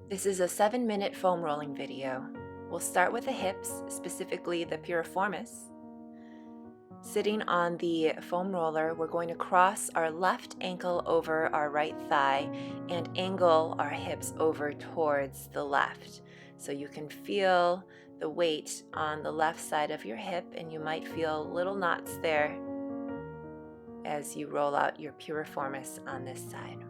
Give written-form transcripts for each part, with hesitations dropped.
This is a 7-minute foam rolling video. We'll start with the hips, specifically the piriformis. Sitting on the foam roller, we're going to cross our left ankle over our right thigh and angle our hips over towards the left. So you can feel the weight on the left side of your hip, and you might feel little knots there as you roll out your piriformis on this side.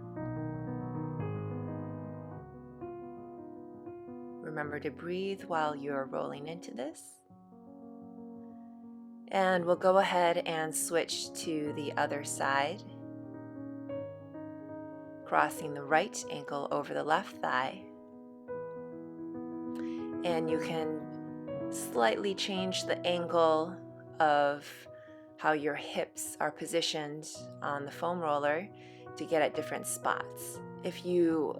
Remember to breathe while you're rolling into this. And we'll go ahead and switch to the other side, crossing the right ankle over the left thigh. And you can slightly change the angle of how your hips are positioned on the foam roller to get at different spots. If you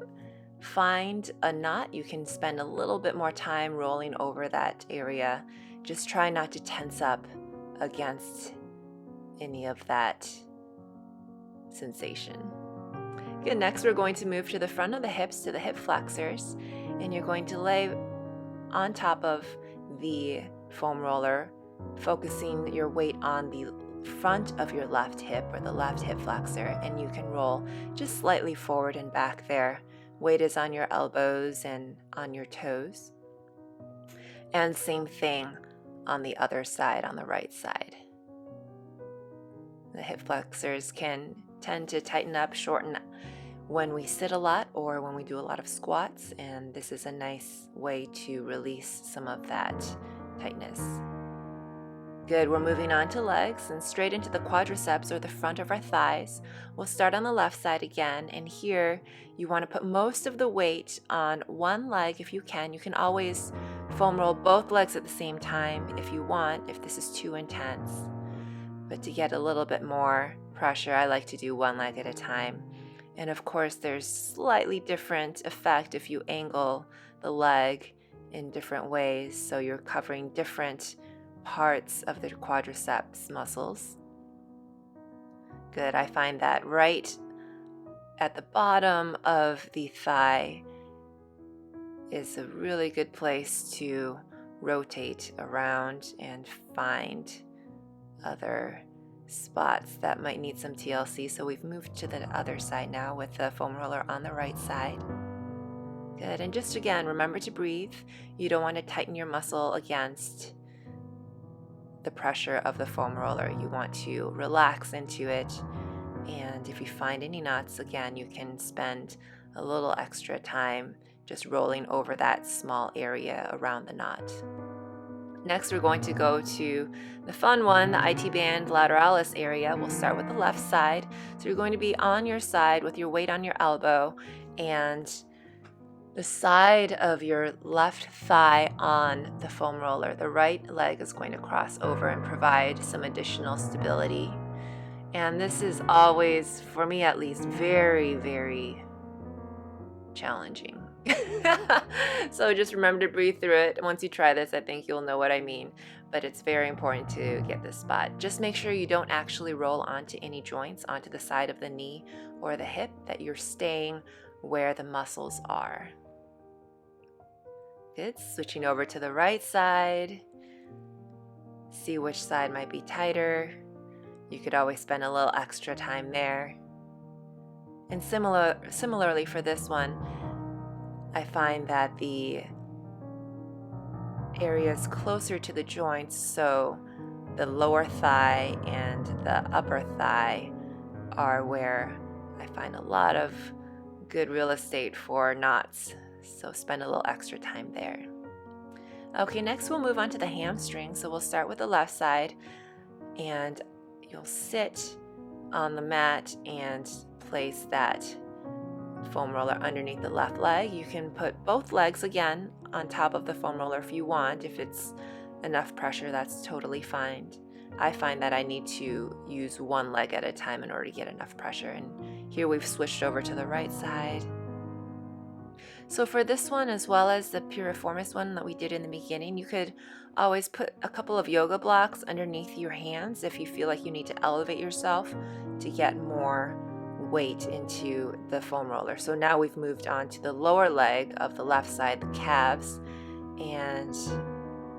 find a knot, you can spend a little bit more time rolling over that area. Just try not to tense up against any of that sensation. Good, next we're going to move to the front of the hips, to the hip flexors, and you're going to lay on top of the foam roller, focusing your weight on the front of your left hip or the left hip flexor, and you can roll just slightly forward and back there. Weight is on your elbows and on your toes. And same thing on the other side, on the right side. The hip flexors can tend to tighten up, shorten when we sit a lot or when we do a lot of squats, and this is a nice way to release some of that tightness. Good, we're moving on to legs and straight into the quadriceps or the front of our thighs. We'll start on the left side again, and here you want to put most of the weight on one leg if you can. You can always foam roll both legs at the same time if you want, if this is too intense. But to get a little bit more pressure, I like to do one leg at a time. And of course, there's slightly different effect if you angle the leg in different ways, so you're covering different parts of the quadriceps muscles. Good, I find that right at the bottom of the thigh is a really good place to rotate around and find other spots that might need some TLC. So we've moved to the other side now with the foam roller on the right side. Good, and just again, remember to breathe. You don't want to tighten your muscle against the pressure of the foam roller. You want to relax into it, and if you find any knots, again, you can spend a little extra time just rolling over that small area around the knot. Next, we're going to go to the fun one, the IT band lateralis area. We'll start with the left side. So you're going to be on your side with your weight on your elbow and the side of your left thigh on the foam roller. The right leg is going to cross over and provide some additional stability. And this is always, for me at least, very, very challenging. So just remember to breathe through it. Once you try this, I think you'll know what I mean, but it's very important to get this spot. Just make sure you don't actually roll onto any joints, onto the side of the knee or the hip, that you're staying where the muscles are. Good, switching over to the right side. See which side might be tighter. You could always spend a little extra time there. And similarly for this one, I find that the areas closer to the joints, so the lower thigh and the upper thigh, are where I find a lot of good real estate for knots. So spend a little extra time there. Okay, next we'll move on to the hamstrings. So we'll start with the left side, and you'll sit on the mat and place that foam roller underneath the left leg. You can put both legs again on top of the foam roller if you want. If it's enough pressure, that's totally fine. I find that I need to use one leg at a time in order to get enough pressure. And here we've switched over to the right side. So for this one, as well as the piriformis one that we did in the beginning, you could always put a couple of yoga blocks underneath your hands if you feel like you need to elevate yourself to get more weight into the foam roller. So now we've moved on to the lower leg of the left side, the calves, and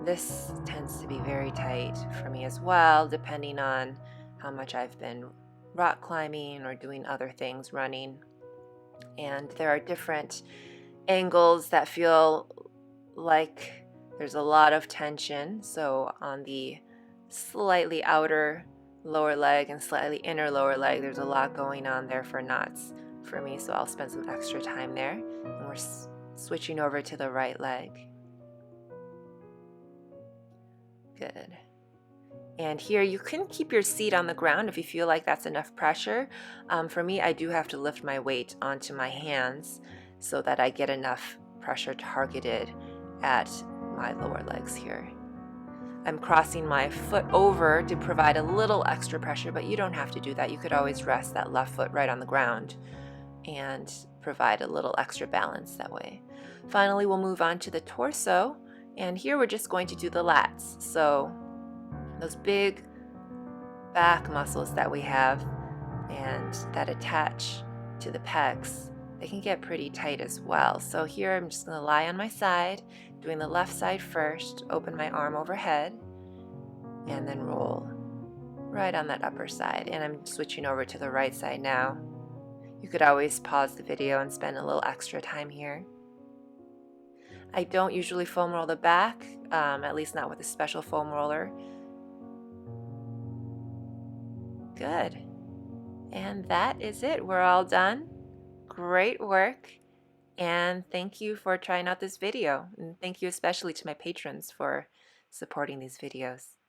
this tends to be very tight for me as well, depending on how much I've been rock climbing or doing other things, running. And there are different angles that feel like there's a lot of tension. So on the slightly outer lower leg and slightly inner lower leg, there's a lot going on there for knots for me, so I'll spend some extra time there. And we're switching over to the right leg. Good. And here you can keep your seat on the ground if you feel like that's enough pressure. For me, I do have to lift my weight onto my hands so that I get enough pressure targeted at my lower legs here. I'm crossing my foot over to provide a little extra pressure, but you don't have to do that. You could always rest that left foot right on the ground and provide a little extra balance that way. Finally, we'll move on to the torso, and here we're just going to do the lats. So those big back muscles that we have and that attach to the pecs, they can get pretty tight as well. So here I'm just going to lie on my side, doing the left side first, open my arm overhead, and then roll right on that upper side. And I'm switching over to the right side now. You could always pause the video and spend a little extra time here. I don't usually foam roll the back, at least not with a special foam roller. Good. And that is it. We're all done. Great work. And thank you for trying out this video. And thank you especially to my patrons for supporting these videos.